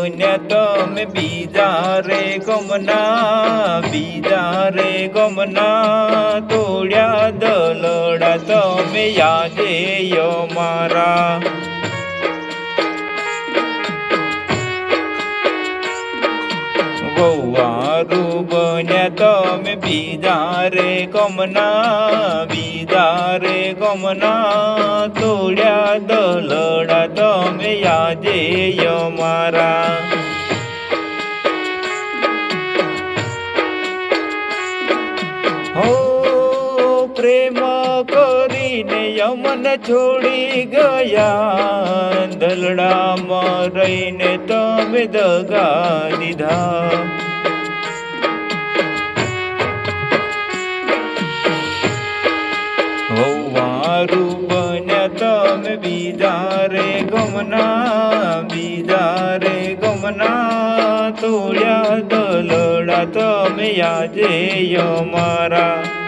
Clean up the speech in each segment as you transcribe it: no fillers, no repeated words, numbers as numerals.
બન્યા તમે બીજા રે ગમના તોડ્યા દલડા તમે યાદે અમારા વહુવારું બન્યા તમે બીજા રે ગમના તોડ્યા દલડા તમે યાદે અમારા હો પ્રેમ કરીને યમન છોડી ગયા દલડામાં રહીને તમે દગા દીધા વહુવારું બન્યા તમે બીજા રે ગમના તોડ્યા દલડા તમે યાદે અમારા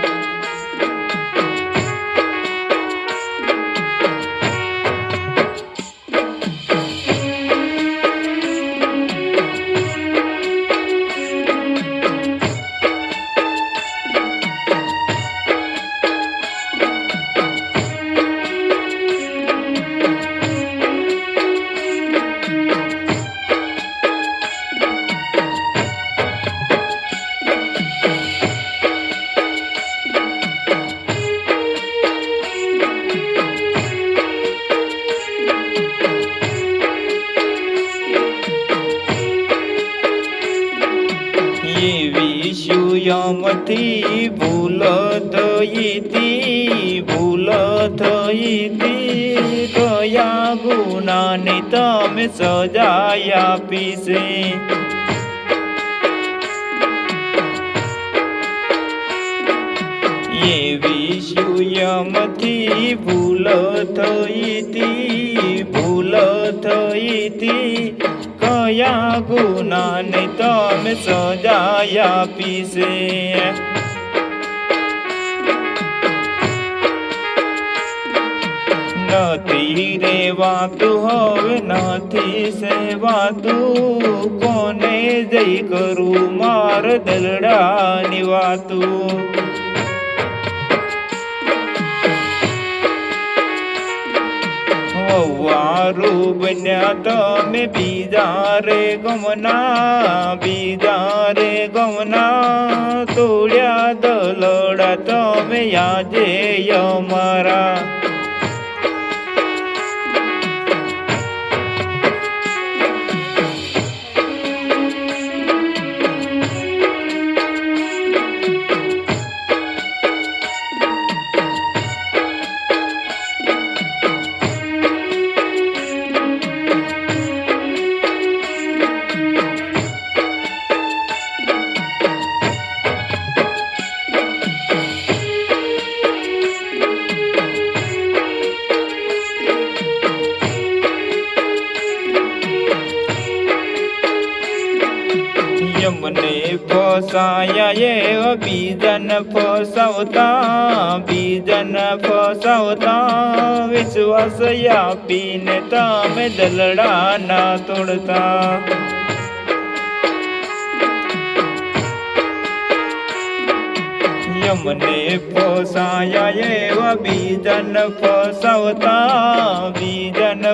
વિશુયમથી ભૂલ થઈ કયા ગુનાની તમે સજા આપી છે એ વિશુયમથી ભૂલ થઈ કયા ગુનાને તમે સજા આપી છે નથી રેવાતું હવે નથી સેવાતું કોને જઈ કરું માર દલડાની વાતું વહુવારું બન્યા તમે બીજા રે ગમના તોડ્યા દલડા તમે યાદે અમારા મને ફસાયા એવા બીજાને ફસાવતા વિશ્વાસ આપીને તમે દલડા ના તોડતા મને ફસાયા એવા બીજાને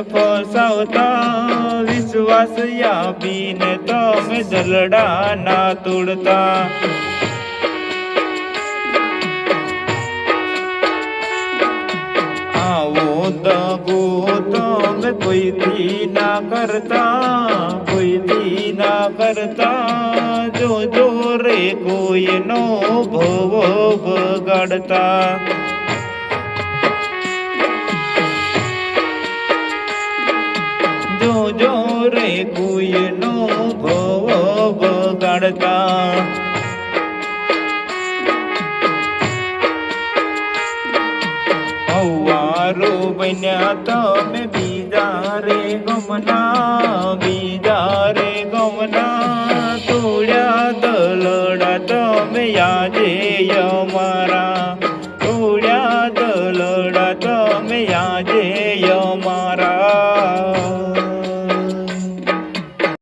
ફસાવતા વિશ્વાસ આપીને તમે દલડા ના તોડતા આવો દગો તમે કોઈથી ના કરતા જો રે કોઈનો ભવ બગાડતા જો રે કોઈનો ભવ બગાડતા વહુવારું બન્યા તમે બીજા રે ગમના તોડ્યા દલડા તમે યાદે અમારા